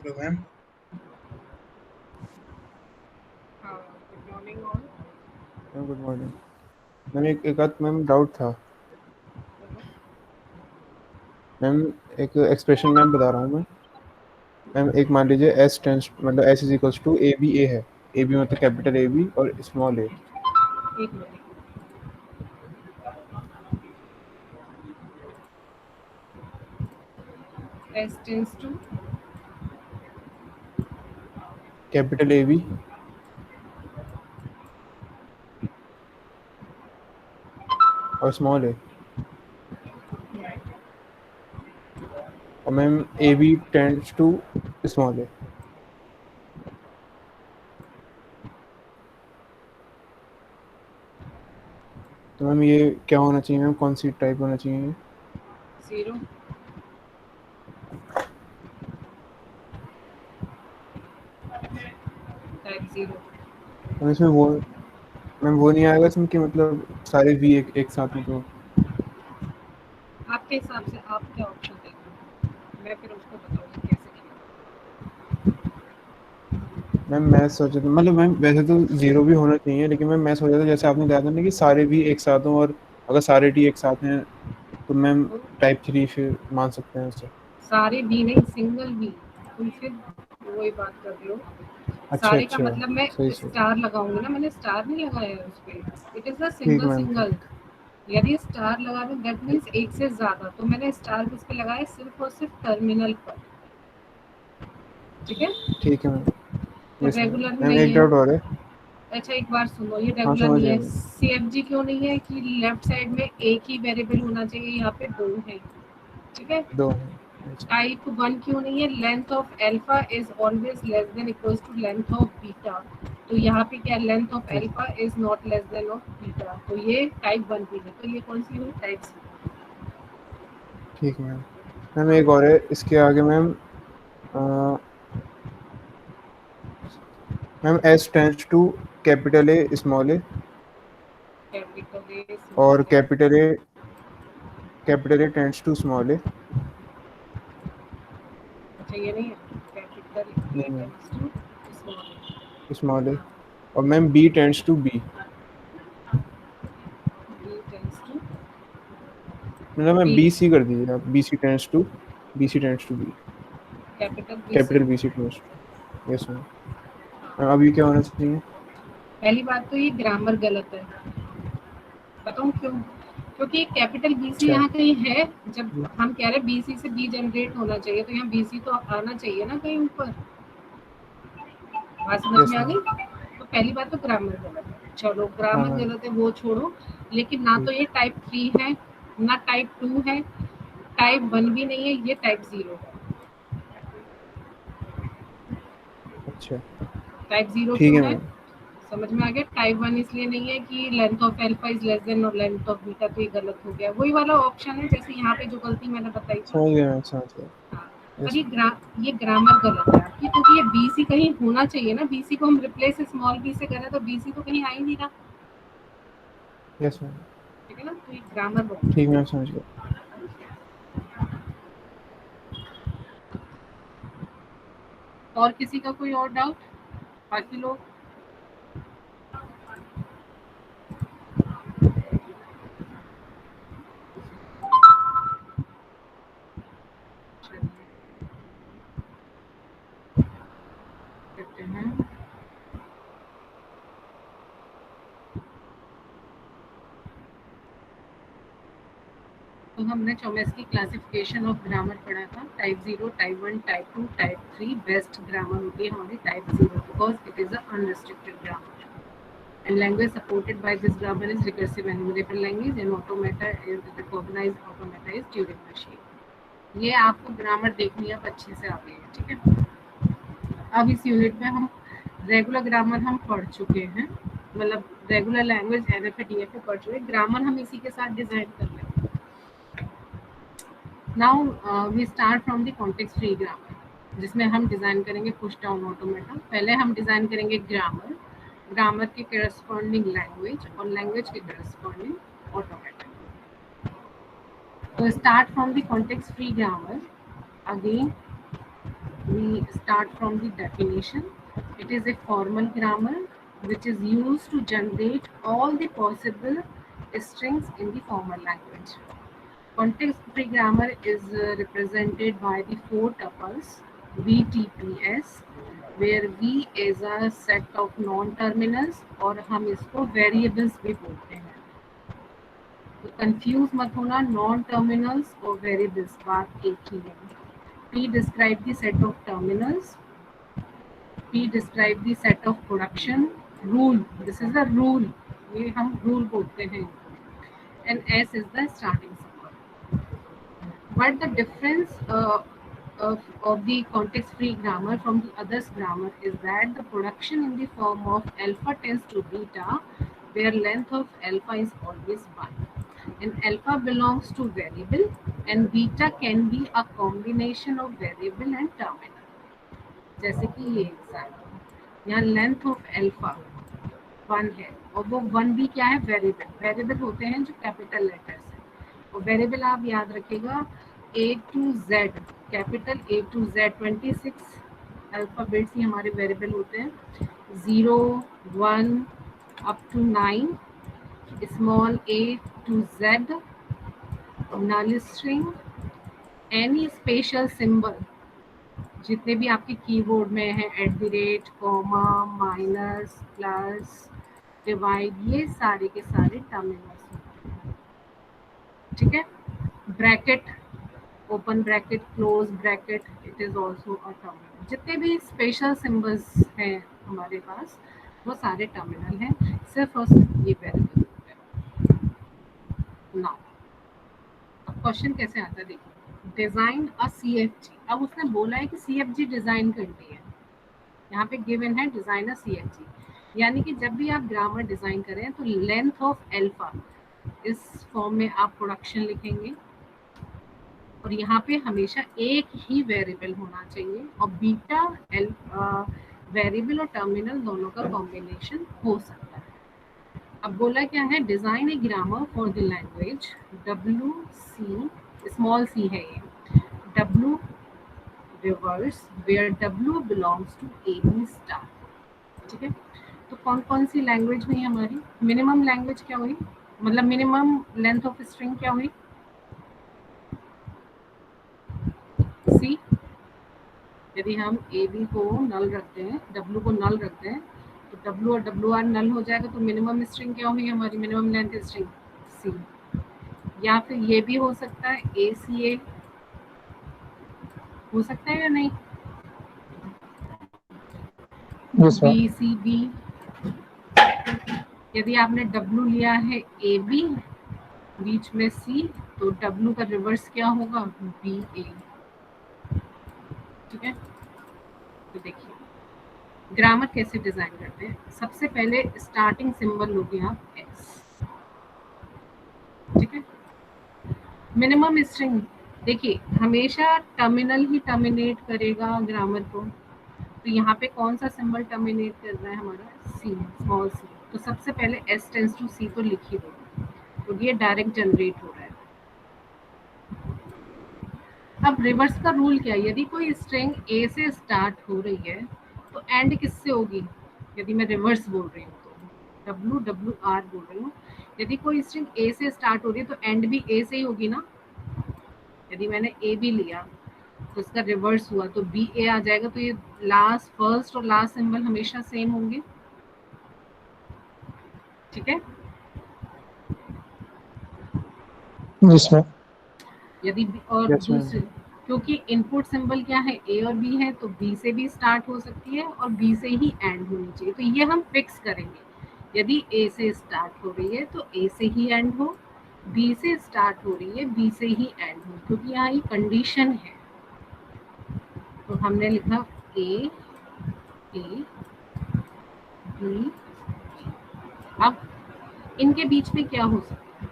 Hello ma'am. Good morning all. Ma'am good morning. Ma'am एक आध ma'am doubt था। Ma'am एक एक्सप्रेशन मैम बता रहा हूँ मैं। मैम एक मान लीजिए एस टेंस मतलब S is equals to A B A है। ए बी मतलब कैपिटल ए बी और स्मॉल ए। एक minute. S tends to capital A B और स्मॉल ए। और ma'am A B tends to small A. तो ma'am ये क्या होना चाहिए मैम, कौन सी टाइप होना चाहिए ये? जीरो। Type zero. मैम इसमें वो मैम वो नहीं आएगा इसमें कि मतलब सारे वी एक साथ में तो। आपके हिसाब से आप क्या ऑप्शन देंगे, मैं फिर उसको बताऊंगी कैसे किया। मैम मैं सोचा था मतलब मैम वैसे तो जीरो भी होना चाहिए, लेकिन मैम मैं सोचा था जैसे आपने बताया था ना कि सारे भी एक साथ हों, और अगर सारे टी एक साथ हैं तो मैम तो टाइप थ्री फिर मान सकते हैं उसे। सारे बी नहीं, सिंगल बी। तुम फिर वही बात कर रहे हो। अच्छा सारे का अच्छा। मतलब मैं सही सही। स्टार लगाऊंगी ना, मैंने स्टार नहीं लगाया है उस पे। इट इज अ ठीक सिंगल मैम सिंगल। ठीक। यदि स्टार लगा दूं दैट मीन्स एक से ज्यादा, तो मैंने स्टार किस पे लगाया, सिर्फ और सिर्फ टर्मिनल पर। ठीक है। ठीक है मैम। तो यस मैम। रेगुलर मैम नहीं एक है। डाउट और है। अच्छा एक बार सुनो, ये हाँ रेगुलर समझ नहीं गया है। मैम। सीएफजी क्यों नहीं है कि लेफ्ट साइड में एक ही वेरिएबल होना चाहिए, यहाँ पे दो है। ठीक है। दो हैं। Yes ma'am. टाइप वन क्यों नहीं है, length of alpha is always less than equals to length of beta. तो यहाँ पे क्या, length of yes alpha is not less than of beta, तो ये टाइप वन की है। तो ये कौन सी हुई, टाइप सी। ठीक है मैम। मैम हाँ, एक और है इसके आगे ma'am. Uh, ma'am S tends to capital A small A capital A और small A. Capital A tends to small A. अच्छा ये नहीं है, कैपिटल ए नहीं ma'am. Tends to small A. Small A. और ma'am B tends to B. B tends to मतलब मैं B. B C कर दीजिए आप, B C tends to B. Capital B C. Capital B C tends to. Yes ma'am. Ma'am अभी क्या होना चाहिए? पहली बात तो ये ग्रामर गलत है। बताऊँ क्यों? क्योंकि कैपिटल बीसी अच्छा। यहाँ कहीं है। जब हम कह रहे हैं बीसी से बी जनरेट होना चाहिए, तो यहाँ बीसी तो आना चाहिए ना कहीं ऊपर। बात समझ यस में आ मैम। गई? तो पहली बात तो ग्रामर गलत है, चलो हाँ ग्रामर हाँ। गलत है वो छोड़ो। लेकिन ना तो ठीक। ये टाइप थ्री है, ना टाइप टू है, टाइप वन भी नहीं है, ये टाइप जीरो है। अच्छा। टाइप जीरो ठीक क्यों है है, मैम। समझ में आ गया? टाइप वन इसलिए नहीं है कि length of alpha is less than और लेंथ ऑफ बीटा, तो ये गलत हो गया। वही वाला ऑप्शन है जैसे यहाँ पे जो गलती मैंने बताई थी। समझ गया मैम समझ गया। हाँ। पर यस मैम। ये ग्रामर गलत है आपकी, क्योंकि ये बीसी कहीं होना चाहिए ना। बीसी को हम रिप्लेस स्मॉल बी से करें तो बीसी तो कहीं आ ही नहीं रहा। Yes ma'am. ठीक है ना, तो ये ग्रामर बहुत ठीक है। मैम समझ गया। और किसी का कोई और डाउट, बाकी लोग? चलिए, करते हैं। तो हमने चॉम्स्की क्लासिफिकेशन ऑफ ग्रामर पढ़ा था। Type zero, type one, type two, type three. Best grammar होती है हमारी type zero, because it is unrestricted grammar. And language supported by this grammar is recursive enumerable language, and automata is recognized automata is Turing machine. ये आपको grammar देखनी है, अब अच्छे से आ गई है। ठीक है। अब इस यूनिट में हम रेगुलर ग्रामर हम पढ़ चुके हैं, मतलब रेगुलर लैंग्वेज एनएफए डीएफए पढ़ चुके हैं। ग्रामर हम इसी के साथ डिजाइन कर लेंगे। Now we start from the context free grammar, जिसमें हम डिजाइन करेंगे पुश डाउन ऑटोमेटा। पहले हम डिजाइन करेंगे ग्रामर, ग्रामर के करस्पॉन्डिंग लैंग्वेज और लैंग्वेज के करस्पॉन्डिंग ऑटोमेटा। तो start from the context free grammar again. We start from the definition. It is a formal grammar which is used to generate all the possible strings in the formal language. Context-free grammar is represented by the four tuples VTPS, where V is a set of non-terminals और हम इसको variables भी बोलते हैं. तो confuse मत होना, non terminals और वेरिएबल्स बात एक ही है. P describe the set of terminals. P describe the set of production. Rule, this is the rule. ये हम rule बोलते हैं. And S is the starting symbol. But the difference of the context-free grammar from the others grammar is that the production in the form of alpha tends to beta, where length of alpha is always 1. And alpha belongs to variable and beta can be a combination of variable and terminal. जैसे कि ये example, यहाँ length of alpha 1 है और वो 1 भी क्या है, वेरिएबल. वेरिएबल होते हैं जो कैपिटल लेटर्स है. और वेरिएबल आप याद रखिएगा A to Z, capital A to Z 26 alphabets ही हमारे वेरिएबल होते हैं. 0, 1 up to 9, small a to Z, null string, any special symbol जितने भी आपके कीबोर्ड में है, @ कॉमा, माइनस, प्लस, डिवाइड, ये सारे के सारे टर्मिनल्स होते हैं. ठीक है. Bracket, open bracket, close bracket, it is also a terminal. जितने भी स्पेशल सिंबल्स हैं हमारे पास वो सारे टर्मिनल हैं, सिर्फ और सिर्फ ये वेरिएबल होते हैं. नाउ अब क्वेश्चन कैसे आता है देखिए. Design a CFG. अब उसने बोला है कि CFG डिजाइन करनी है. यहाँ पे गिवन है डिजाइन अ CFG, यानी कि जब भी आप ग्रामर डिजाइन करें तो लेंथ ऑफ अल्फा इस फॉर्म में आप प्रोडक्शन लिखेंगे और यहाँ पे हमेशा एक ही वेरिएबल होना चाहिए और बीटा वेरिएबल और टर्मिनल दोनों का कॉम्बिनेशन हो सकता है. अब बोला क्या है, design a grammar for the language WC, small c है ये, W reverse where W belongs to AB star. ठीक है. तो कौन कौन सी लैंग्वेज हुई हमारी? मिनिमम लैंग्वेज क्या हुई, मतलब मिनिमम लेंथ ऑफ स्ट्रिंग क्या हुई? C. यदि हम AB को नल रखते हैं, W को नल रखते हैं, तो W और WR नल हो जाएगा, तो मिनिमम स्ट्रिंग क्या हुई हमारी, मिनिमम लेंथ स्ट्रिंग C. या फिर ये भी हो सकता है ACA, हो सकता है या नहीं? BCB. यदि आपने W लिया है AB, बीच में C, तो W का रिवर्स क्या होगा, BA. ठीक है. तो देखिए ग्रामर कैसे डिजाइन करते हैं. सबसे पहले स्टार्टिंग सिंबल लोगे आप S. ठीक है. मिनिमम स्ट्रिंग देखिए हमेशा टर्मिनल ही टर्मिनेट करेगा ग्रामर को, तो यहाँ पे कौन सा सिंबल टर्मिनेट कर रहा है हमारा, C, स्मॉल c. तो सबसे पहले S टेंड्स टू C तो लिख ही दो, तो ये डायरेक्ट जनरेट हो रहा है. अब रिवर्स का रूल क्या है, यदि कोई स्ट्रिंग A से स्टार्ट हो रही है तो एंड किससे होगी, यदि मैं रिवर्स बोल रही हूँ तो WR बोल रही हूँ. यदि कोई स्ट्रिंग A से स्टार्ट हो रही है तो एंड भी A से ही होगी ना. यदि मैंने AB लिया तो इसका रिवर्स हुआ तो BA आ जाएगा, तो ये लास्ट, फर्स्ट और लास्ट सिंबल हमेशा सेम होंगे. ठीक है. यदि और Yes, दूसरे, क्योंकि इनपुट सिंबल क्या है, A और B है, तो B से भी स्टार्ट हो सकती है और B से ही एंड होनी चाहिए. तो ये हम फिक्स करेंगे, यदि A से स्टार्ट हो रही है तो A से ही एंड हो, B से स्टार्ट हो रही है B से ही एंड हो, क्योंकि यहाँ ये कंडीशन है. तो हमने लिखा A B. अब इनके बीच में क्या हो सकता है,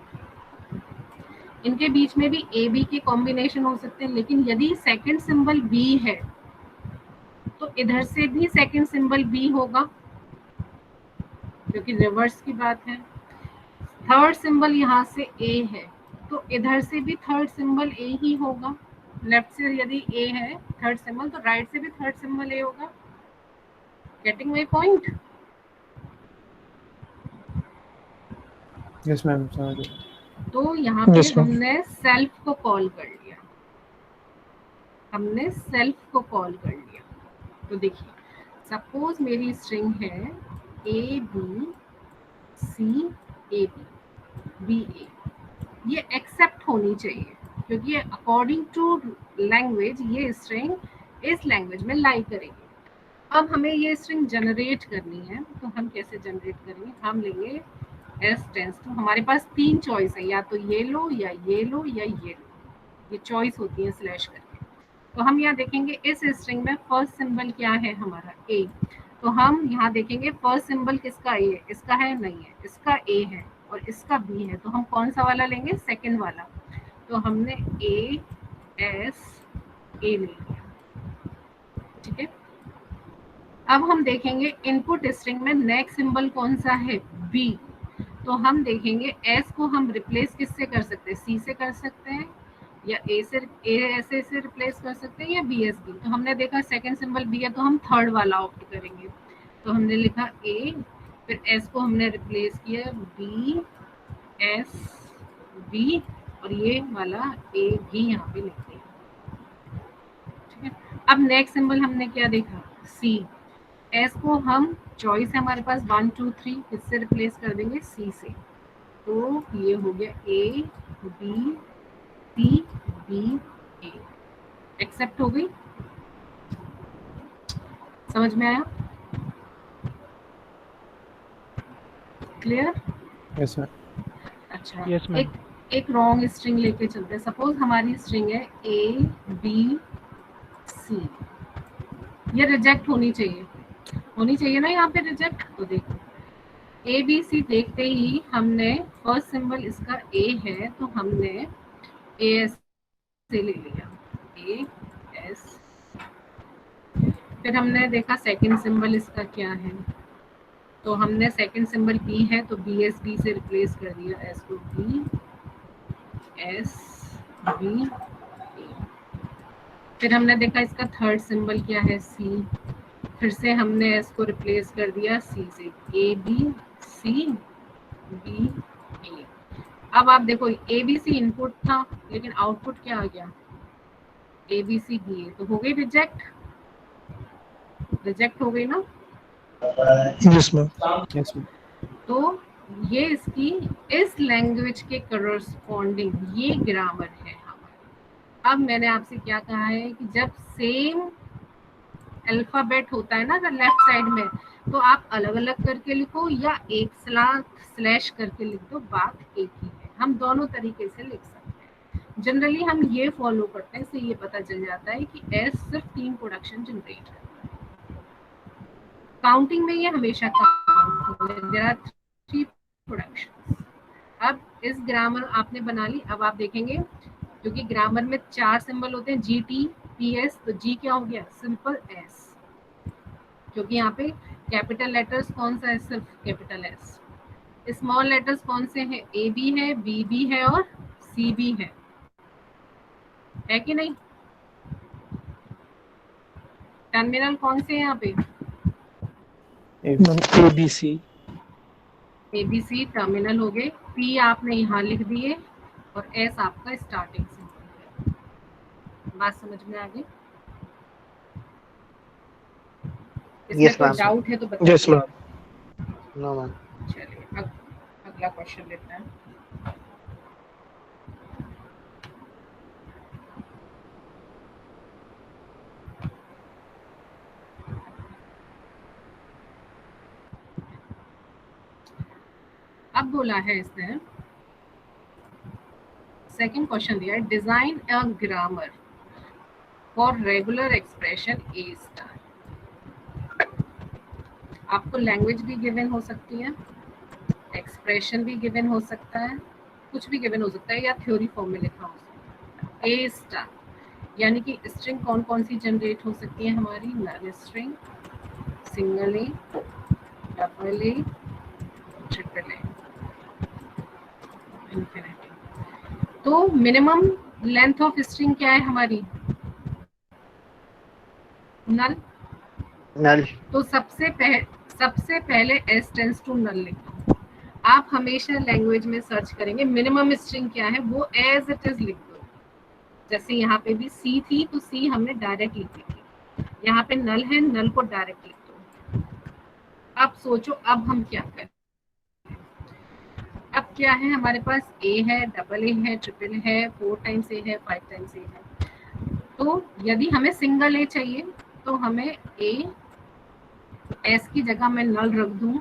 इनके बीच में भी A B के कॉम्बिनेशन हो सकते हैं, लेकिन यदि सेकंड सिंबल B है तो इधर से भी सेकंड सिंबल B होगा, क्योंकि रिवर्स की बात है. थर्ड सिंबल यहाँ से A है तो इधर से भी थर्ड सिंबल A ही होगा. लेफ्ट से यदि A है थर्ड सिंबल, तो राइट से भी थर्ड सिंबल ए होगा। Getting my point? Yes ma'am, समझ गया। तो यहाँ पे Yes, ma'am. हमने सेल्फ को कॉल कर लिया, हमने सेल्फ को कॉल कर लिया। तो देखिए, सपोज मेरी स्ट्रिंग है A B C A B B A, ये एक्सेप्ट होनी चाहिए क्योंकि अकॉर्डिंग टू लैंग्वेज ये स्ट्रिंग इस लैंग्वेज में लाई करेगी। अब हमें ये स्ट्रिंग जनरेट करनी है, तो हम कैसे जनरेट करेंगे? हम लेंगे एस टेंस टू, हमारे पास तीन चॉइस है, या तो ये लो या ये लो या ये लो, ये चॉइस होती है स्लैश करके। तो हम यहाँ देखेंगे इस स्ट्रिंग में फर्स्ट सिंबल क्या है हमारा ए, तो हम यहाँ देखेंगे फर्स्ट सिंबल किसका ए है, इसका है नहीं है, इसका ए है और इसका बी है, तो हम कौन सा वाला लेंगे? सेकंड वाला। तो हमने ए एस ए ले लिया, ठीक है। अब हम देखेंगे इनपुट स्ट्रिंग में नेक्स्ट सिंबल कौन सा है? बी। तो हम देखेंगे एस को हम रिप्लेस किससे कर सकते हैं? सी से कर सकते हैं, या ए से ऐसे से रिप्लेस कर सकते हैं, या बी एस बी। तो हमने देखा सेकंड सिंबल बी है तो हम थर्ड वाला ऑप्ट करेंगे। तो हमने लिखा ए, फिर एस को हमने रिप्लेस किया बी एस बी, और ये वाला ए भी यहाँ पे लिख दिया, ठीक है। अब नेक्स्ट सिंबल हमने क्या देखा? सी। एस को हम चॉइस है हमारे पास 1 2 3, किससे रिप्लेस कर देंगे? सी से। तो ये हो गया A B C B A, accept हो गई? समझ में आया? क्लियर? Yes ma'am. अच्छा, Yes, ma'am. एक रॉन्ग स्ट्रिंग लेके चलते हैं। सपोज हमारी स्ट्रिंग है ए बी सी, ये रिजेक्ट होनी चाहिए ना यहाँ पे रिजेक्ट। तो देखो ए बी सी देखते ही हमने फर्स्ट सिंबल इसका ए है तो हमने ए एस से ले लिया, ए एस। फिर हमने देखा सेकंड सिंबल इसका क्या है, तो हमने सेकंड सिंबल बी है तो बी एस बी से रिप्लेस कर दिया, एस को बी एस बी ए। फिर हमने देखा इसका थर्ड सिंबल क्या है? सी। फिर से हमने एस को रिप्लेस कर दिया सी से, ए बी सी बी ए। अब आप देखो ए बी सी इनपुट था लेकिन आउटपुट क्या आ गया? ए बी सी बी ए, तो हो गई रिजेक्ट, रिजेक्ट हो गई ना? Yes, ma'am. Yes ma'am. तो ये इसकी इस लैंग्वेज के करस्पॉन्डिंग ये ग्रामर है हमारा। अब मैंने आपसे क्या कहा है कि जब सेम अल्फाबेट होता है ना अगर लेफ्ट साइड में, तो आप अलग अलग करके लिखो या एक स्लैश करके लिख दो, बात एक ही है। हम दोनों तरीके से लिख सकते हैं। जनरली हम ये फॉलो करते हैं, इससे ये पता चल जाता है कि एस सिर्फ 3 प्रोडक्शन जनरेट करता है। काउंटिंग में ये हमेशा देयर आर 3 प्रोडक्शंस। अब इस ग्रामर आपने बना ली। अब आप देखेंगे क्योंकि ग्रामर में 4 सिंबल होते हैं, जी टी पी एस, तो जी क्या हो गया? सिंपल एस, क्योंकि यहाँ पे कैपिटल लेटर्स कौन सा है? सिर्फ कैपिटल एस। स्मॉल लेटर्स कौन से हैं? ए बी है, बी बी है और सी बी है कि नहीं? टर्मिनल कौन से हैं यहाँ पे? ABC. A B C terminal हो गए, पी आपने यहाँ लिख दिए और एस आपका स्टार्टिंग सिंबल है। बात समझ में आ गई? इसमें Yes, कोई ma'am. डाउट है तो बताइए। Yes, ma'am. No, ma'am. चलिए अब अगला क्वेश्चन लेते हैं। अब बोला है इसने, सेकंड क्वेश्चन दिया है, design a grammar for regular expression a star. आपको लैंग्वेज भी गिवन हो सकती है, एक्सप्रेशन भी गिवन हो सकता है, कुछ भी गिवन हो सकता है, या थ्योरी फॉर्म में लिखा हो सकता है। ए स्टार यानी कि स्ट्रिंग कौन कौन सी जनरेट हो सकती है हमारी? Null string, single A, double A, triple A, infinity. तो मिनिमम लेंथ ऑफ स्ट्रिंग क्या है हमारी? नल। नल। तो सबसे पहले s टेंस टू नल लिख दो। आप हमेशा लैंग्वेज में सर्च करेंगे मिनिमम स्ट्रिंग क्या है, वो एज इट इज लिख दो। जैसे यहाँ पे भी सी थी तो सी हमने डायरेक्ट लिख दी, यहाँ पे नल है, नल को डायरेक्ट लिख दो। अब सोचो अब हम क्या करें। अब क्या है हमारे पास, ए है, डबल ए है, ट्रिपल है, 4 टाइम्स ए है, 5 टाइम्स ए है। तो यदि हमें सिंगल ए चाहिए तो हमें ए एस की जगह मैं नल रख दूं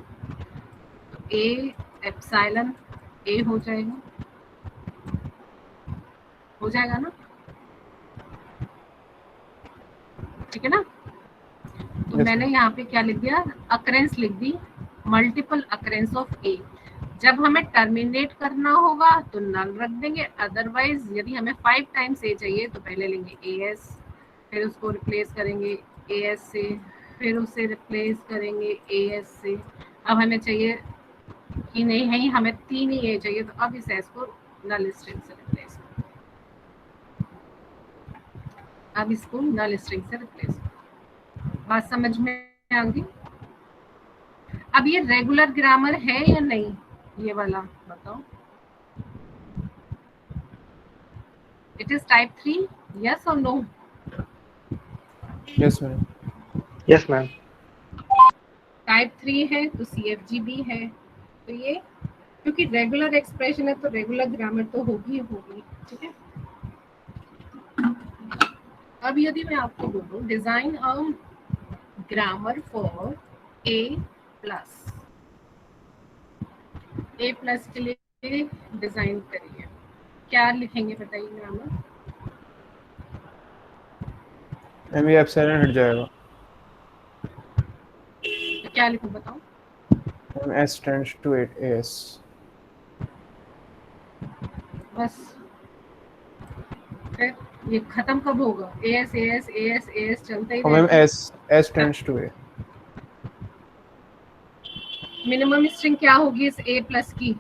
तो ए एप्सिलॉन ए हो जाएगा ना, ठीक है ना। तो Yes, मैंने यहाँ पे क्या लिख दिया, अकरेंस लिख दी, मल्टीपल अकरेंस ऑफ ए। जब हमें टर्मिनेट करना होगा तो नल रख देंगे, अदरवाइज यदि हमें 5 टाइम्स ए चाहिए तो पहले लेंगे ए एस, फिर उसको रिप्लेस करेंगे ए एस से, फिर उसे रिप्लेस करेंगे ए एस से। अब हमें चाहिए कि नहीं हमें 3 ही ए चाहिए, तो अब इस एस को नल स्ट्रिंग से रिप्लेस करो। अब इसको नल स्ट्रिंग से रिप्लेस करो। बात समझ में आ गई। अब ये रेगुलर ग्रामर है या नहीं, ये वाला बताओ। इट इज टाइप 3, यस और no? yes ma'am. Yes ma'am. Type 3 है तो CFG भी है, तो ये क्योंकि रेगुलर एक्सप्रेशन है तो रेगुलर ग्रामर तो होगी, ठीक है। अब यदि मैं आपको बोलूं design a grammar for A+, A+ के लिए डिजाइन करिए, क्या लिखेंगे बताइए ग्रामर? मैम ये एप्सिलॉन हट जाएगा। तो क्या लिखूं बताओ? Ma'am s tends to 8 as। बस फिर ये खत्म कब होगा? AS चलता ही और मैम रहेगा। s tends to a। Minimum string क्या होगी इस A+ की?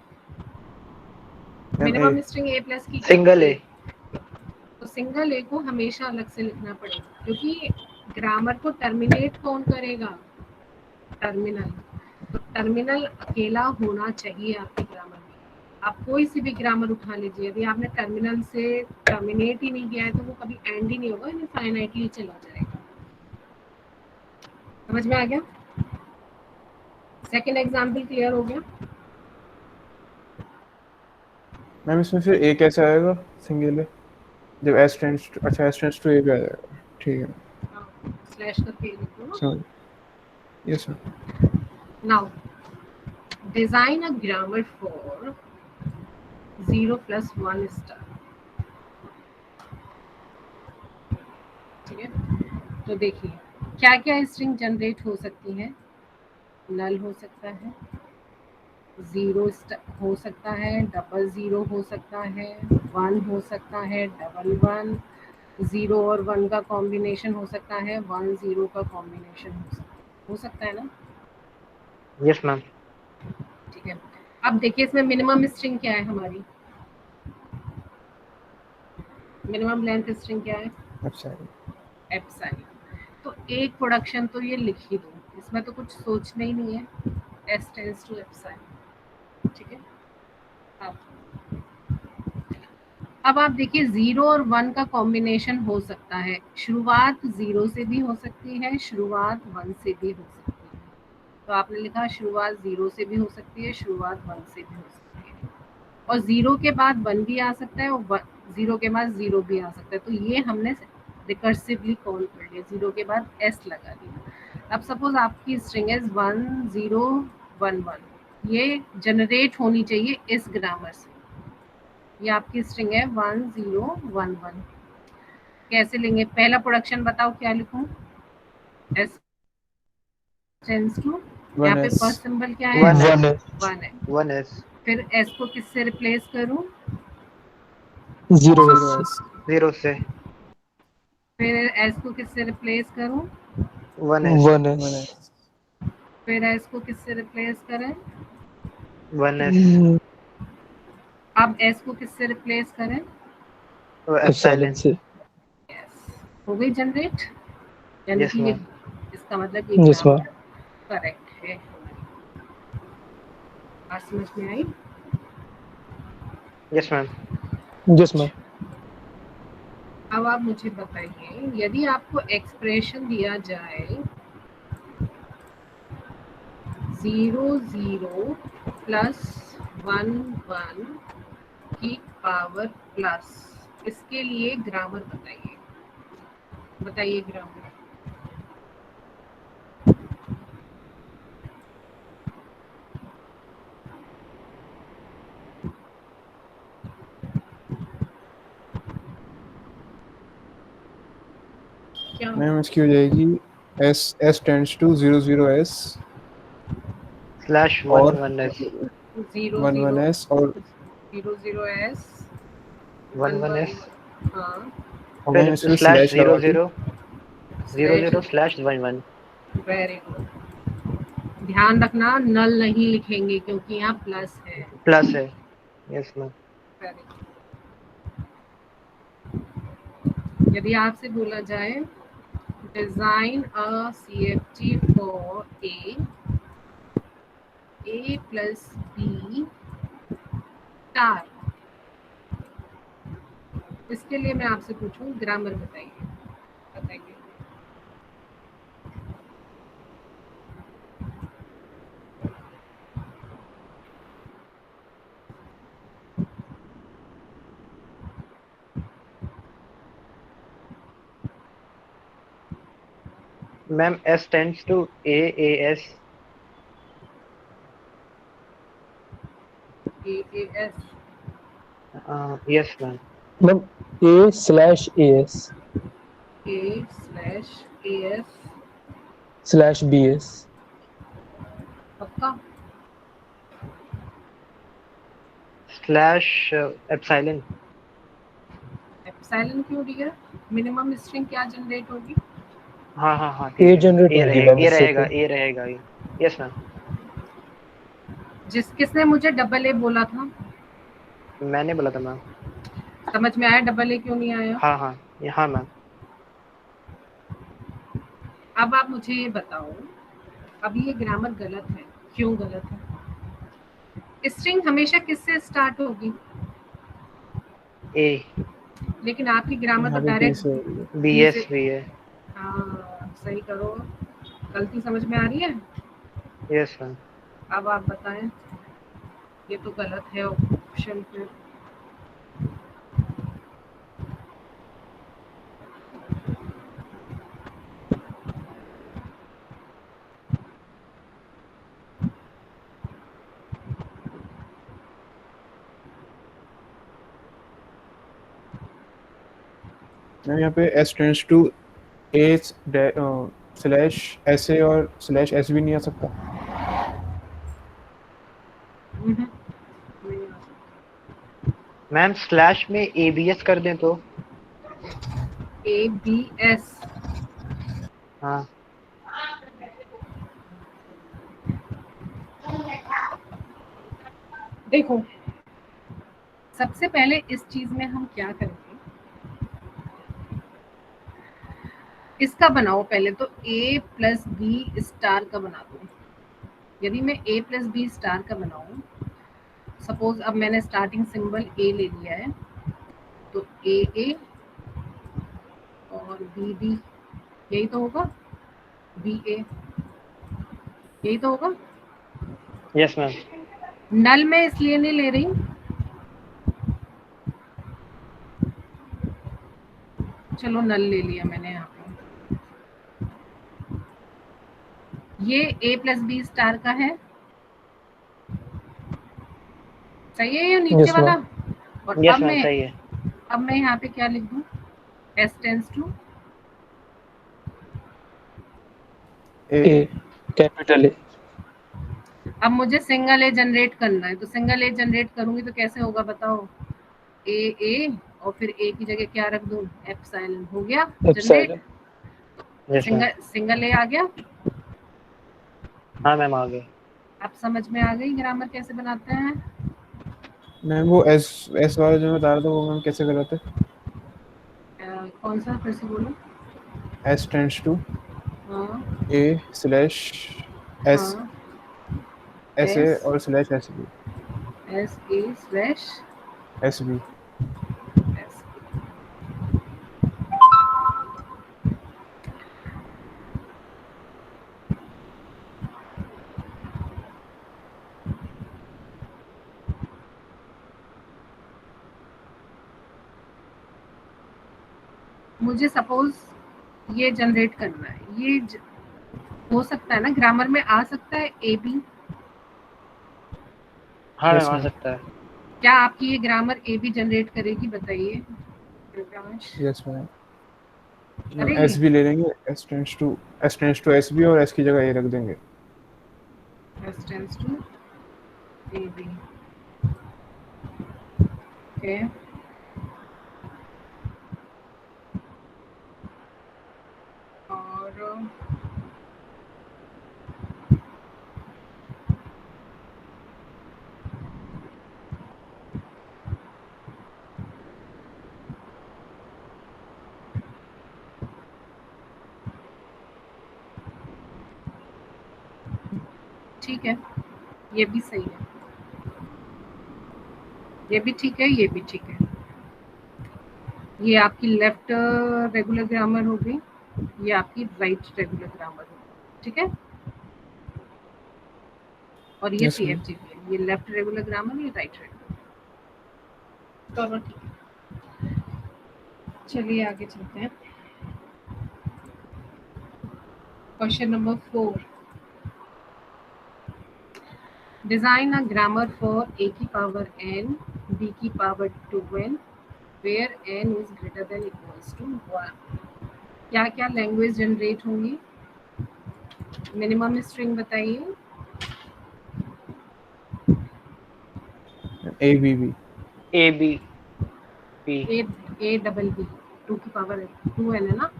Ma'am minimum a। String A+ की सिंगल ए। तो सिंगल ए को हमेशा अलग से लिखना पड़ेगा, क्योंकि ग्रामर को टर्मिनेट कौन करेगा? टर्मिनल। तो टर्मिनल अकेला होना चाहिए आपके ग्रामर में। आप कोई सी भी ग्रामर उठा लीजिए, यदि आपने टर्मिनल से टर्मिनेट ही नहीं किया है तो वो कभी एंड ही नहीं होगा, इनफाइनाइटली चला जाएगा। समझ में आ गया? सेकंड एग्जांपल क्लियर हो गया? मैम इसमें फिर a कैसे आएगा सिंगल है जब s tends to, अच्छा s tends to a पे आ जाएगा, ठीक है स्लैश करके लिखो ना। समझ। Yes ma'am. Now design a grammar for 0 + 1 star, ठीक है। तो देखिए क्या क्या स्ट्रिंग जनरेट हो सकती है। नल हो सकता है, 0 हो सकता है, 00 हो सकता है, 1 हो सकता है, 11, 0 और 1 का कॉम्बिनेशन हो सकता है, 1 0 का कॉम्बिनेशन हो सकता है ना। Yes ma'am. ठीक है। अब देखिए इसमें मिनिमम स्ट्रिंग क्या है हमारी, मिनिमम लेंथ स्ट्रिंग क्या है? एप्सिलॉन। तो एक प्रोडक्शन तो ये लिख ही दो, इसमें तो कुछ सोचना ही नहीं है, S टेंड्स टू एप्सिलॉन, ठीक है। अब आप देखिए 0 और 1 का कॉम्बिनेशन हो सकता है, शुरुआत 0 से भी हो सकती है, शुरुआत 1 से भी हो सकती है। तो आपने लिखा शुरुआत 0 से भी हो सकती है, शुरुआत 1 से भी हो सकती है, और 0 के बाद 1 भी आ सकता है और 0 के बाद 0 भी आ सकता है। तो ये हमने रिकर्सिवली कॉल कर लिया, 0 के बाद S लगा दिया। अब सपोज आपकी स्ट्रिंग है 1 0 1 1, ये जनरेट होनी चाहिए इस ग्रामर से। ये आपकी स्ट्रिंग है 1 0 1 1। कैसे लेंगे? पहला प्रोडक्शन बताओ क्या लिखूं? S टेंड्स टू, यहाँ पे फर्स्ट सिंबल क्या है? 1 है। 1s। फिर S को किससे रिप्लेस करूं? 0 से। फिर S को किससे रिप्लेस करूं? 1s। फिर S को किससे रिप्लेस करें? 1s। अब S को किससे रिप्लेस करें? एप्सिलॉन से। यस, हो गई जनरेट। यानी Yes, कि ये ma'am. इसका मतलब ये Yes, ma'am. ग्रामर करेक्ट है। बात समझ में आई? Yes, ma'am. Yes, ma'am. अब आप मुझे बताइए, यदि आपको एक्सप्रेशन दिया जाए 0 0 प्लस 1 1 की पावर प्लस, इसके लिए ग्रामर बताइए। बताइए ग्रामर। क्या मैम इसकी हो जाएगी s tends to 0 0 s Slash और 1 1 S. 0 1 1 0 s और 0 0 S 1 1 S. हाँ मैम फिर इसमें slash स्लैश लगा 0 दी। 0 0 0 slash 1 1. Very good. ध्यान रखना नल नहीं लिखेंगे क्योंकि यहाँ प्लस है। Plus है. Yes, ma'am. Very good. यदि आपसे बोला जाए design a CFG for A plus B star, इसके लिए मैं आपसे पूछूं ग्रामर बताइए। बताइए। Ma'am, S tends to A S. AAS Yes, ma'am. Ma'am, A/AS A slash AS slash BS पक्का? Slash epsilon. एप्सिलॉन क्यों दिया? मिनिमम स्ट्रिंग क्या जनरेट होगी? हाँ, A ठीक है. generate A होगी रहेगा, मैम A इससे रहेगा, तो। A रहेगा. Yes, ma'am. किसने मुझे डबल ए बोला था? मैंने बोला था मैम. समझ में आया डबल ए क्यों नहीं आया? हाँ मैम. अब आप मुझे ये बताओ, अभी ये ग्रामर गलत है। क्यों गलत है? स्ट्रिंग हमेशा किससे स्टार्ट होगी? A. लेकिन आपकी ग्रामर यहाँ तो पे बी डायरेक्ट से हो रही है। बी BS से। भी है. हाँ सही करो। गलती समझ में आ रही है? Yes, ma'am. अब आप बताएं, ये तो गलत है ऑप्शन पे। मैम यहाँ पे s tends to a slash sa और स्लैश s भी नहीं आ सकता। नहीं आ सकता। मैम स्लैश में ABS कर दें तो. ABS हाँ. देखो, सबसे पहले इस चीज में हम क्या करेंगे, इसका बनाओ पहले तो A प्लस बी स्टार का बना दो। यदि मैं A प्लस बी स्टार का बनाऊं, सपोज अब मैंने स्टार्टिंग सिंबल A ले लिया है, तो A और B यही तो होगा। BA यही तो होगा। Yes, ma'am. नल में इसलिए नहीं ले रही, चलो नल ले लिया मैंने यहाँ पे। ये A प्लस बी स्टार का है, सही है ये नीचे Yes, वाला। ma'am. और Yes, ma'am. सही है. अब मैं यहाँ पे क्या लिख दूँ? S tends to A capital A. अब मुझे सिंगल ए जनरेट करना है, तो सिंगल ए जनरेट करूंगी तो कैसे होगा बताओ? ए और फिर ए की जगह क्या रख दूं? एप्सिलॉन। हो गया generate. Epsilon. Yes, ma'am. Single A आ गया। हाँ मैम आ गए. अब समझ में आ गई ग्रामर कैसे बनाते हैं? मैम वो s वाला जो मैं बता रहा था वो मैम कैसे गलत है? कौन सा फिर से बोलो? S टेंड्स टू हाँ A स्लैश S हाँ SA S और slash SB SA slash SB S। मुझे सपोज ये जनरेट करना है, ये हो सकता है ना ग्रामर में आ सकता है ए बी। हाँ Yes, मैम आ ma'am. सकता है। क्या आपकी ये ग्रामर ए बी जनरेट करेगी, बताइए प्रकाश। Yes, ma'am. करेगी? SB ले लेंगे S टेंड्स टू SB और S की जगह A रख देंगे। S tends to A B। Okay और ठीक है, ये भी सही है, ये भी ठीक है, ये भी ठीक है। ये आपकी लेफ्ट रेगुलर ग्रामर हो गई, ये आपकी राइट रेगुलर ग्रामर हो गई, ठीक है। और ये Yes, ma'am. CFG भी है, ये लेफ्ट रेगुलर ग्रामर, ये राइट रेगुलर, दोनों ठीक है। चलिए आगे चलते हैं। Question number 4, design a grammar for a की पावर n, b की power 2n, where n is greater than equals to 1। क्या क्या लैंग्वेज जनरेट होंगी, मिनिमम स्ट्रिंग बताइए। ABB A B P. A double B 2 की पावर 2n है ना,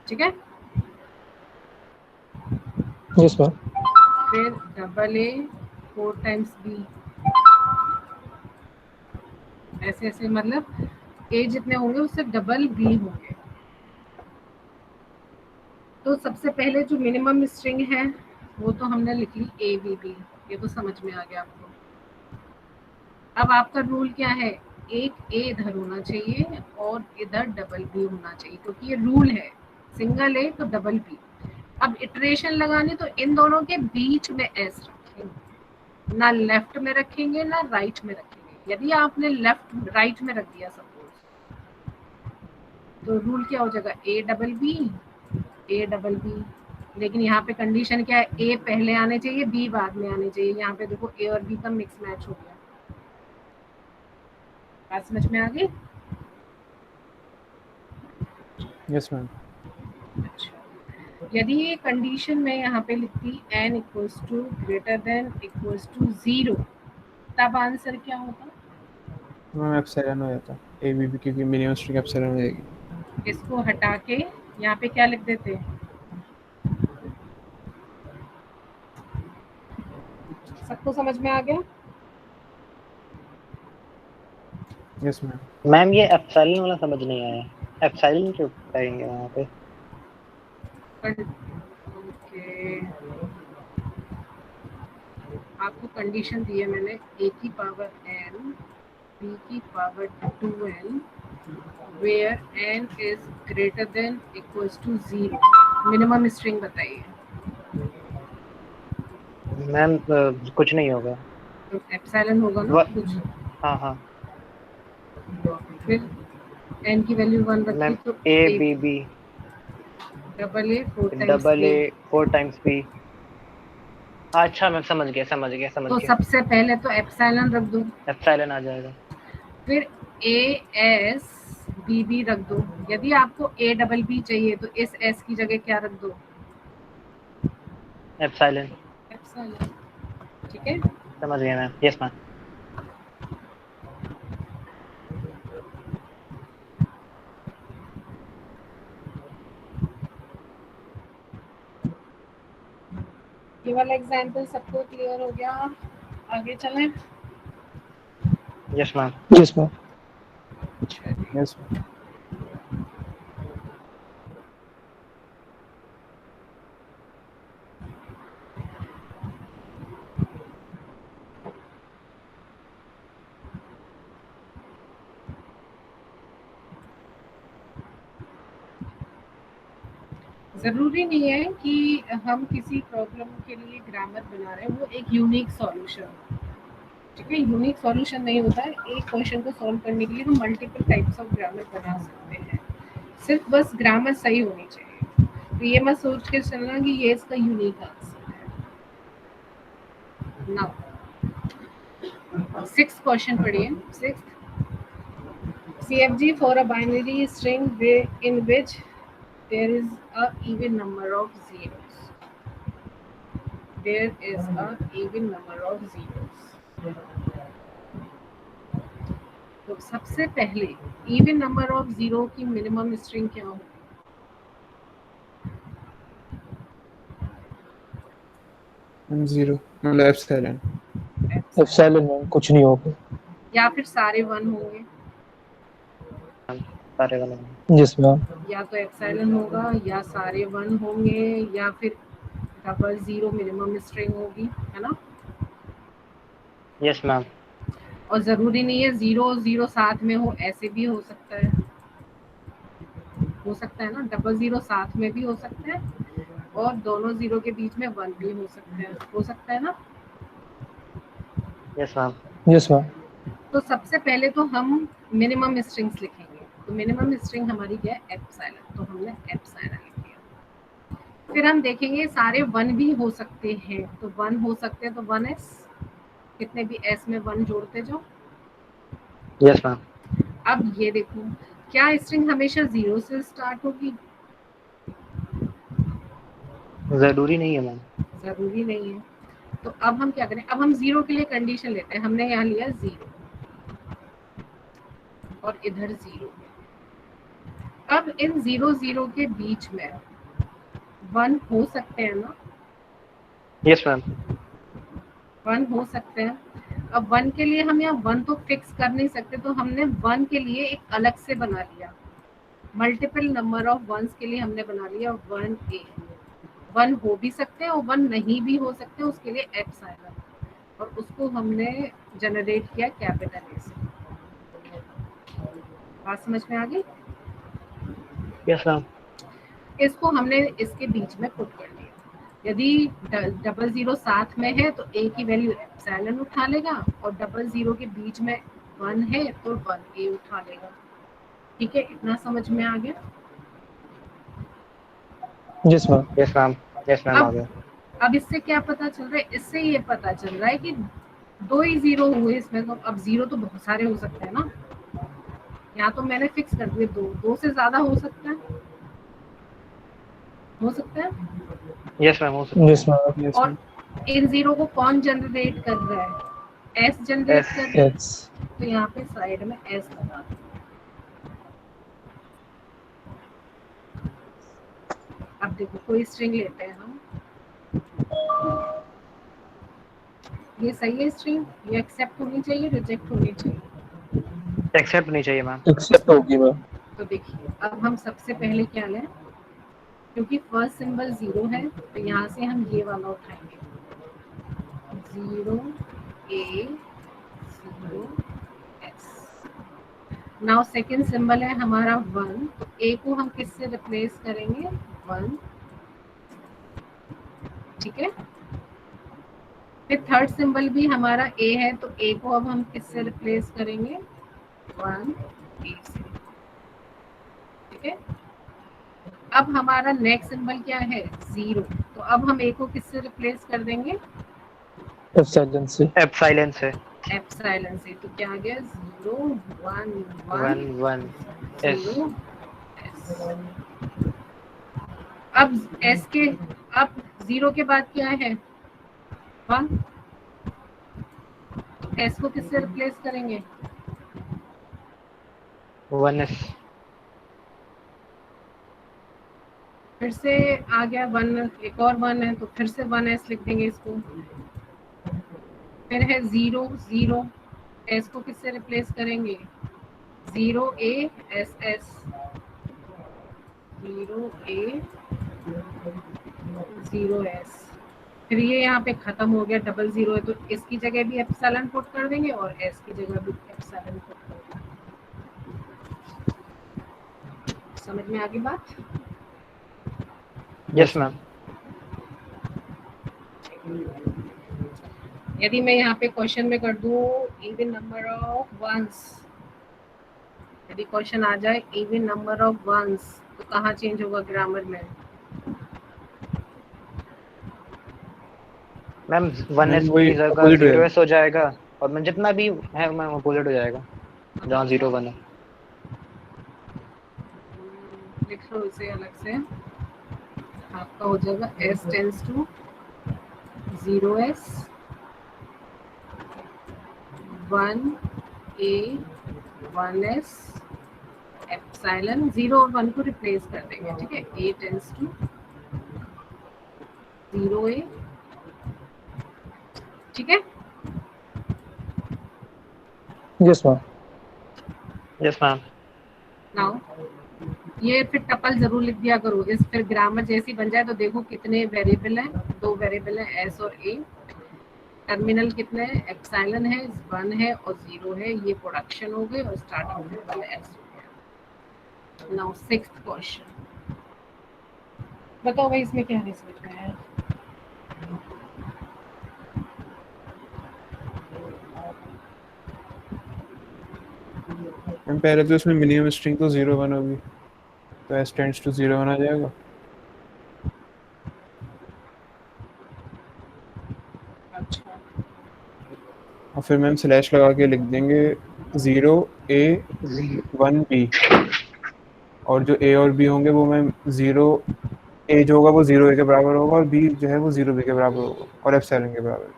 ठीक है। Yes, ma'am. फिर डबल ए 4 टाइम्स बी, ऐसे ऐसे मतलब ए जितने होंगे उससे डबल बी होंगे। तो सबसे पहले जो मिनिमम स्ट्रिंग है वो तो हमने लिख ली ए बी बी, ये तो समझ में आ गया आपको। अब आपका रूल क्या है, एक ए इधर होना चाहिए और इधर डबल बी होना चाहिए, क्योंकि ये रूल है, सिंगल ए तो डबल बी। अब इटरेशन लगानी तो इन दोनों के बीच में एस रखेंगे, ना लेफ्ट में रखेंगे ना राइट में रखेंगे। यदि आपने लेफ्ट राइट में रख दिया सपोज, तो रूल क्या हो जाएगा, ए डबल बी। लेकिन यहाँ पे कंडीशन क्या है, ए पहले आने चाहिए बी बाद में आने चाहिए। यहाँ पे देखो ए और बी का मिक्स मैच हो गया। बात समझ में आ गई? Yes, ma'am. अच्छा, यदि ये कंडीशन में यहाँ पे लिखती n equals to greater than equals to 0, तब आंसर क्या होता? मैम एप्सिलॉन हो जाता ABB क्योंकि मिनिमम स्ट्रिंग एप्सिलॉन हो जाएगी। इसको हटा के यहाँ पे क्या लिख देते? सबको समझ में आ गया? Yes, ma'am. मैम ये एप्सिलॉन वाला समझ नहीं आया, एप्सिलॉन क्यों करेंगे वहाँ पे? ओके, आपको कंडीशन दी है मैंने, a की पावर n, b की power 2n, where n is greater than equals to 0। Minimum string बताइए। मैम कुछ नहीं होगा। तो एप्सिलॉन होगा ना What? कुछ। हाँ हाँ फिर n की वैल्यू 1 रखी मैम, तो A B B double A 4 times double b। A 4 times B. अच्छा मैं समझ गया तो सबसे पहले तो एप्सिलॉन रख दो, एप्सिलॉन आ जाएगा। फिर ए एस बी बी रख दो। यदि आपको ए डबल बी चाहिए तो इस एस की जगह क्या रख दो? एप्सिलॉन। एप्सिलॉन, ठीक है। समझ गया मैम। Yes ma'am. ये वाला एग्जांपल सबको क्लियर हो गया? आगे चलें। Yes ma'am. Yes, ma'am. Yes, ma'am. जरूरी नहीं है कि हम किसी प्रॉब्लम के लिए ग्रामर बना रहे हैं वो एक यूनिक सॉल्यूशन, ठीक है। यूनिक सॉल्यूशन नहीं होता है, एक क्वेश्चन को सॉल्व करने के लिए हम मल्टीपल टाइप्स ऑफ ग्रामर बना सकते हैं, सिर्फ बस ग्रामर सही होनी चाहिए। तो ये मत सोच के चलना कि ये इसका यूनिक आंसर है। नाउ 6th क्वेश्चन पढ़िए। 6th, CFG for a binary string in which there is a even number of zeros. There is a even number of zeros. तो सबसे पहले even number of zero की minimum string क्या होगी? Zero मतलब epsilon. Epsilon में कुछ नहीं होगा। या फिर सारे 1 होंगे? सारे वाले में। Yes ma'am. या तो एप्सिलॉन होगा या सारे 1 होंगे या फिर डबल जीरो मिनिमम स्ट्रिंग होगी, है ना। Yes ma'am. और जरूरी नहीं है 0 0 साथ में हो, ऐसे भी हो सकता है, ना। डबल जीरो साथ में भी हो सकता है और दोनों जीरो के बीच में 1 भी हो सकता है ना। Yes ma'am. Yes ma'am. तो सबसे पहले तो हम मिनिमम स्ट्रिंग्स लिखेंगे। तो मिनिमम स्ट्रिंग हमारी क्या है? एप्सिलॉन। तो हमने एप्सिलॉन लिख दिया। फिर हम देखेंगे सारे 1 भी हो सकते हैं, तो 1 हो सकते हैं तो 1s, कितने भी s में 1 जोड़ते जाओ। Yes ma'am. अब ये देखो, क्या स्ट्रिंग हमेशा 0 से स्टार्ट होगी? जरूरी नहीं है मैम। जरूरी नहीं है। तो अब हम क्या करें? अब हम 0 के लिए कंडीशन लेते हैं। हमने यहाँ लिया 0 और इधर 0। अब इन 0 0 के बीच में 1 हो सकते हैं ना। Yes ma'am. 1 हो सकते हैं। अब 1 के लिए हम यहाँ 1 तो फिक्स कर नहीं सकते, तो हमने 1 के लिए एक अलग से बना लिया। मल्टीपल नंबर ऑफ 1s के लिए हमने बना लिया 1a। 1 हो भी सकते हैं और 1 नहीं भी हो सकते, उसके लिए एप्सिलॉन, और उसको हमने जनरेट किया कैपिटल ए से। बात समझ में आ गई? Yes ma'am. इसको हमने इसके बीच में पुट कर दिया। यदि डबल जीरो साथ में है तो a की वैल्यू एप्सिलॉन उठा लेगा, और डबल जीरो के बीच में 1 है तो 1a उठा लेगा। ठीक है, इतना समझ में आ गया? Yes ma'am. Yes ma'am. Yes ma'am आ गया। अब इससे क्या पता चल रहा है? इससे ये पता चल रहा है कि 2 ही 0 हुए इसमें, तो अब 0 तो बहुत सारे हो सकते हैं ना। यहाँ तो मैंने फिक्स कर दिए 2 से ज्यादा हो सकता है, यस मैम। हो सकता यस मैम। यस और इन 0 को कौन जनरेट कर रहा है? s generate S। कर रहा है। यस। तो यहाँ पे साइड में s लगा दो। अब देखो, कोई स्ट्रिंग लेते हैं हम। ये सही है स्ट्रिंग? ये एक्सेप्ट होनी चाहिए, रिजेक्ट होनी चाहिए? एक्सेप्ट नहीं चाहिए मैम। एक्सेप्ट होगी मैम। तो देखिए, अब हम सबसे पहले क्या लें? क्योंकि फर्स्ट सिंबल 0 है तो यहाँ से हम ये वाला उठाएंगे, 0 a 0 s। Now second symbol है हमारा 1, तो a को हम किससे रिप्लेस करेंगे? 1। ठीक है। फिर थर्ड सिंबल भी हमारा a है, तो a को अब हम किससे रिप्लेस करेंगे? 1 a से। ठीक है। अब हमारा नेक्स्ट सिंबल क्या है? 0। तो अब हम a को किससे रिप्लेस कर देंगे? एप्सिलॉन से। एप्सिलॉन से। एप्सिलॉन से। तो क्या आ गया? 0 1 1 1 S। 0 s। अब s के, अब 0 के बाद क्या है? 1। तो s को किससे रिप्लेस करेंगे? 1S। फिर से आ गया 1, एक और 1 है तो फिर से 1s लिख देंगे इसको। फिर है 0 0, s को किससे रिप्लेस करेंगे? 0a ss। 0a 0s। फिर ये यहाँ पे खत्म हो गया, डबल 0 है तो इसकी जगह भी एप्सिलॉन पुट कर देंगे और s की जगह भी एप्सिलॉन पुट कर देंगे। समझ में आ गई बात? Yes ma'am. यदि मैं यहाँ पे क्वेश्चन में कर दूँ इवन नंबर ऑफ वंस, यदि क्वेश्चन आ जाए इवन नंबर ऑफ वंस, तो कहाँ चेंज होगा ग्रामर में? मैम 1s मैम की वही जगह अपोजिट हो 0s हो जाएगा, और मैं जितना भी है मैम अपोजिट हो जाएगा जहाँ 0 1 है। लिख लो इसे अलग से, आपका हो जाएगा s tends to 0s 1a 1s epsilon 0 और 1 को रिप्लेस कर देंगे, ठीक है। a टेंस टू 0a, ठीक है। Yes, ma'am. Yes ma'am. Now ये फिर टपल जरूर लिख दिया करो, इस फिर ग्रामर जैसी बन जाए तो देखो कितने वेरिएबल हैं, 2 वेरिएबल हैं s और a, टर्मिनल कितने हैं, एप्सिलॉन है, 1 है और 0 है, ये प्रोडक्शन हो गए और स्टार्टिंग में वाला s हो गया। नाउ 6th क्वेश्चन, बताओ भाई इसमें क्या नहीं समझ में आया? मैम पहले तो इसमें मिनिमम स्ट्रिंग तो 0 1 होगी, तो s टेंड्स टू 0 1 आ जाएगा। अच्छा, और फिर मैम स्लैश लगा के लिख देंगे 0a 1b, और जो a और b होंगे वो मैम 0 a जो होगा वो 0a के बराबर होगा और b जो है वो 0b के बराबर होगा और एप्सिलॉन के बराबर।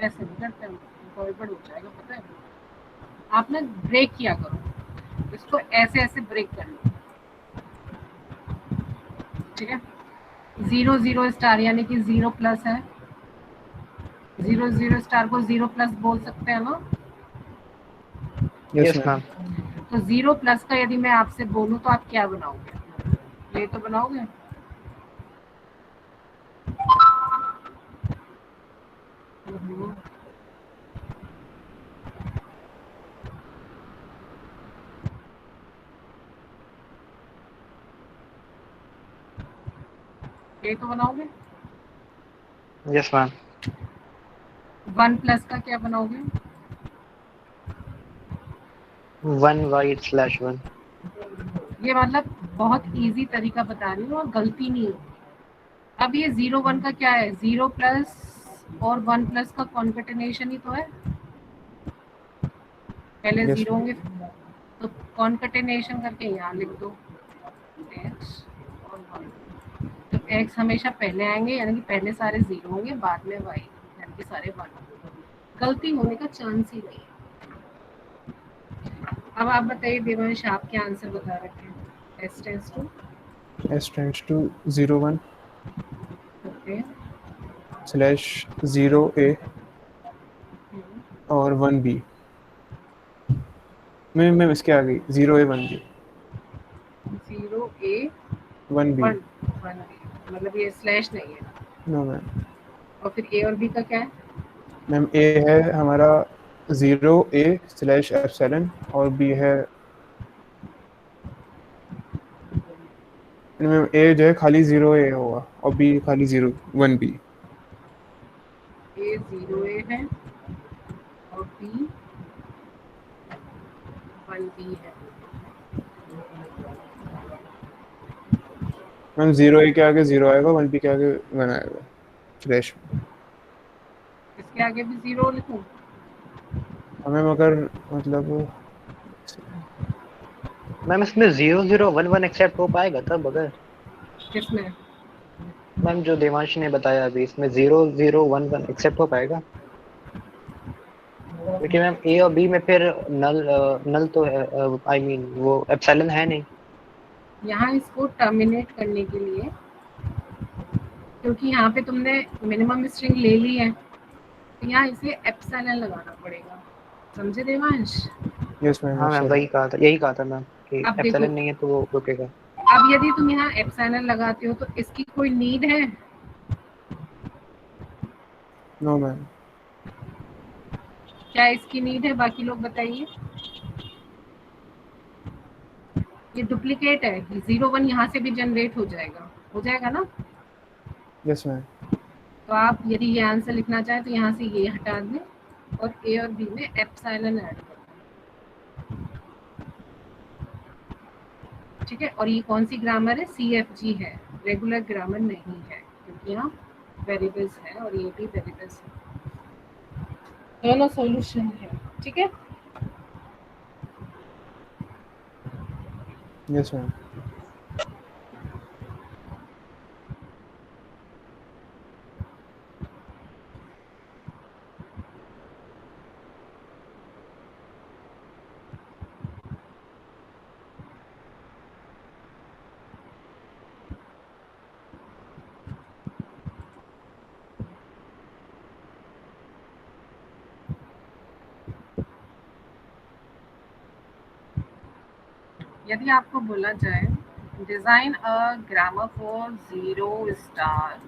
ऐसे नहीं करते हम, गड़बड़ हो जाएगा पता है। आप ना ब्रेक किया करो इसको, ऐसे ऐसे ब्रेक कर लो, ठीक है। 0 0 स्टार यानी कि 0 प्लस है, 0 0 स्टार को 0 प्लस बोल सकते हैं ना, यस यस मैम। मैम। तो 0 प्लस का यदि मैं आपसे बोलूं तो आप क्या बनाओगे? ये तो बनाओगे। ये तो बनाओगे। Yes ma'am. 1 प्लस का क्या बनाओगे? 1y/1। ये मतलब बहुत इजी तरीका बता रही हूँ और गलती नहीं होगी। अब ये 0 1 का क्या है? 0 प्लस और 1 प्लस का कॉन्केटेनेशन ही तो है। पहले Yes, 0 होंगे तो कॉन्केटेनेशन करके यहाँ लिख दो x और 1, तो x हमेशा पहले आएंगे यानी कि पहले सारे 0 होंगे, बाद में y यानी कि सारे 1। गलती होने का चांस ही नहीं है। अब आप बताइए देवांश, आप क्या आंसर बता रखे हैं? s tends to s tends to 0 1 okay, slash 0a और 1b। मैम इसके आ गई 0a 1b 0a 1b। 1 मतलब ये स्लैश नहीं है। No ma'am. और फिर a और b का क्या है? मैम a है हमारा 0a स्लैश एप्सिलॉन और b है मैम a जो है खाली 0a होगा और b खाली 0 1b। a 0a है और b 1b है। मैम 0a के आगे 0 आएगा, 1b के आगे 1 आएगा स्लैश में। इसके आगे भी 0 लिखूं? मैम अगर मतलब मैम इसमें 0 0 1 1 एक्सेप्ट हो पाएगा तब अगर? किसमें? मैम जो देवांश ने बताया अभी, इसमें 0 0 1 1 एक्सेप्ट हो पाएगा? क्योंकि मैम ए और बी में फिर नल तो है, आई मीन वो एप्सिलॉन है नहीं। यहाँ इसको टर्मिनेट करने के लिए, क्योंकि यहाँ पे तुमने मिनिमम स्ट्रिंग ले ली है, तो यहाँ इसे एप्सिलॉन लगाना पड़ेगा, समझे देवांश? Yes ma'am. हाँ मैम वही कहा था, यही कहा था मैम कि अब देखो, एप्सिलॉन नहीं है तो वो रुकेगा। अब यदि तुम यहाँ एप्सिलॉन लगाते हो तो इसकी कोई नीड है? No ma'am. क्या इसकी नीड है? बाकी लोग बताइए। ये डुप्लीकेट है, 0 1 यहाँ से भी जनरेट हो जाएगा। हो जाएगा ना? Yes ma'am. तो आप यदि ये आंसर लिखना चाहें तो यहाँ से ये हटा दें और ए और बी में एप्सिलॉन ऐड कर दें। ठीक है, और ये कौन सी ग्रामर है? CFG है, रेगुलर ग्रामर नहीं है, क्योंकि यहाँ वेरिएबल्स है और ये भी वेरिएबल्स है। दोनों सॉल्यूशन है। ठीक है, यस मैम। यदि आपको बोला जाए design a grammar for 0 star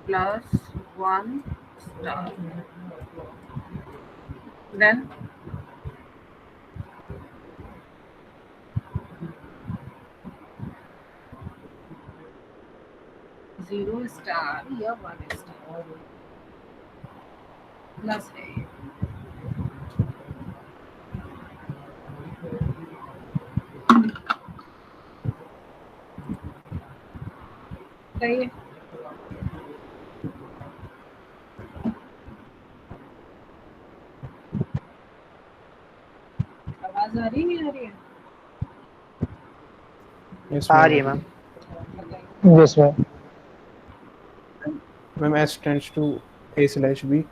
plus 1 star, than zero star या 1 स्टार प्लस है ये। सही है। आवाज आ रही है नहीं आ रही है? यस आ मैम। रही है मैम। बताइए। Yes ma'am. Ma'am S tends to A/B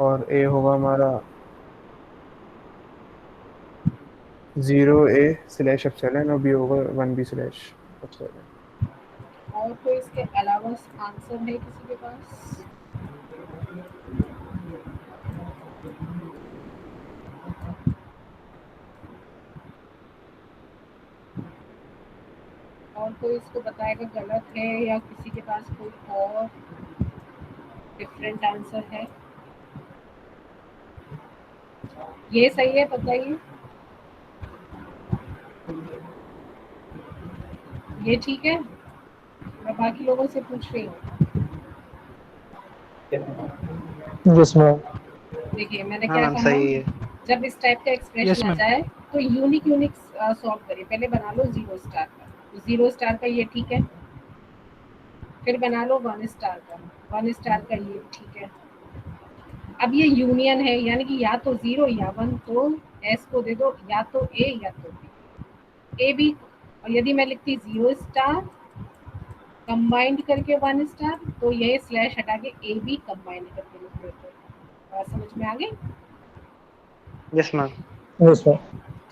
और ए होगा हमारा 0A/एप्सिलॉन और बी होगा 1B/एप्सिलॉन। और कोई इसके अलावा आंसर है किसी के पास? और कोई इसको बताएगा गलत है या किसी के पास कोई और डिफरेंट आंसर है? ये सही है, बताइए। ये ठीक है? मैं बाकी लोगों से पूछ रही हूँ। Yes ma'am. देखिए मैंने हाँ क्या मैम कहा, सही है। जब इस टाइप का एक्सप्रेशन आ जाए तो यूनिक यूनिक सॉल्व करिए। पहले बना लो 0 स्टार का, तो 0 स्टार का ये ठीक है। फिर बना लो 1 स्टार का, 1 स्टार का ये ठीक है। अब ये यूनियन है, यानी कि या तो 0 या 1, तो एस को दे दो या तो ए या तो बी, ए बी। और यदि मैं लिखती 0 स्टार कंबाइंड करके 1 स्टार, तो ये स्लैश हटा के ए बी कंबाइंड करके लिख देते। बात समझ में आ गई? Yes ma'am. Yes ma'am.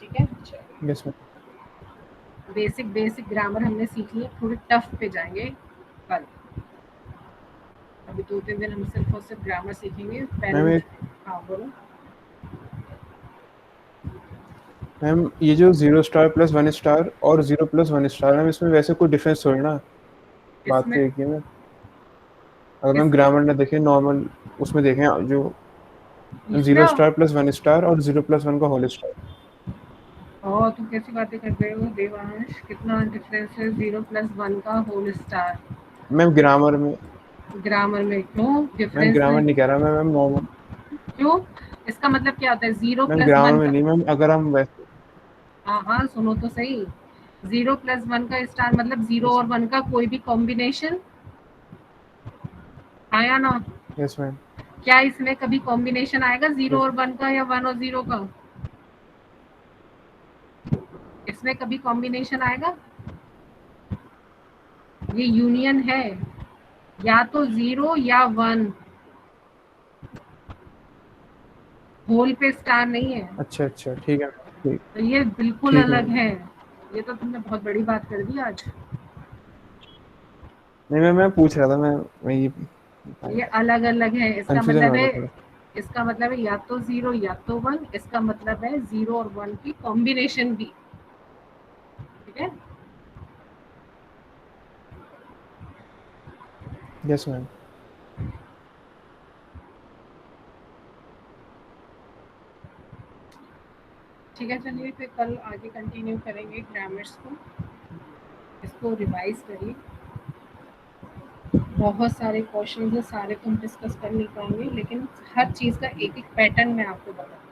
ठीक है, चलो। Yes ma'am. Basic basic grammar हमने सीख लिया, थोड़ी टफ पे जाएंगे कल। अभी 2-3 दिन हम सिर्फ और सिर्फ ग्रामर सीखेंगे मैम पहले। हाँ बोलो। मैम ये जो 0 स्टार प्लस 1 स्टार और 0 + 1 स्टार, मैम इसमें वैसे कोई डिफरेंस थोड़ी ना, बात तो इसमें एक ही है मैम। अगर मैम इसमें ग्रामर ना देखें, नॉर्मल उसमें देखें जो इसमें 0 स्टार + 1 स्टार और 0 + 1 का होल स्टार। और तुम कैसी बातें कर रहे हो देवांश? कितना डिफरेंस है 0 + 1 का होल स्टार? मैम ग्रामर में, ग्रामर में क्यों मैम डिफरेंस ग्रामर नहीं? नहीं कह रहा मैं मैम, नॉर्मल। क्यों? इसका मतलब क्या होता है? Zero ma'am plus grammar one में का, नहीं मैम, अगर हम वैसे। हाँ हाँ सुनो तो सही। 0 + 1 का स्टार मतलब 0 यस और 1 का कोई भी कॉम्बिनेशन, आया ना? Yes ma'am. क्या इसमें कभी कॉम्बिनेशन आएगा 0 यस और 1 का या 1 और 0 का? इसमें कभी कॉम्बिनेशन आएगा? ये यूनियन है, या तो 0 या 1, होल पे स्टार नहीं है। अच्छा अच्छा, ठीक है ठीक। तो ये बिल्कुल ठीक है अलग मैम। है। ये तो तुमने बहुत बड़ी बात कर दी आज। नहीं मैं पूछ रहा था, मैं ये ये अलग अलग है। इसका कंफ्यूजन मतलब हो है, रहा था थोड़ा। इसका मतलब है या तो 0 या तो 1, इसका मतलब है 0 और 1 की कॉम्बिनेशन भी। ठीक है, यस मैम। ठीक है। चलिए फिर कल आगे कंटिन्यू करेंगे ग्रामर्स को। उसको रिवाइज करिए। बहुत सारे क्वेश्चन हैं, सारे तो हम डिस्कस कर नहीं पाएंगे, लेकिन हर चीज़ का एक एक पैटर्न मैं आपको बताऊँ।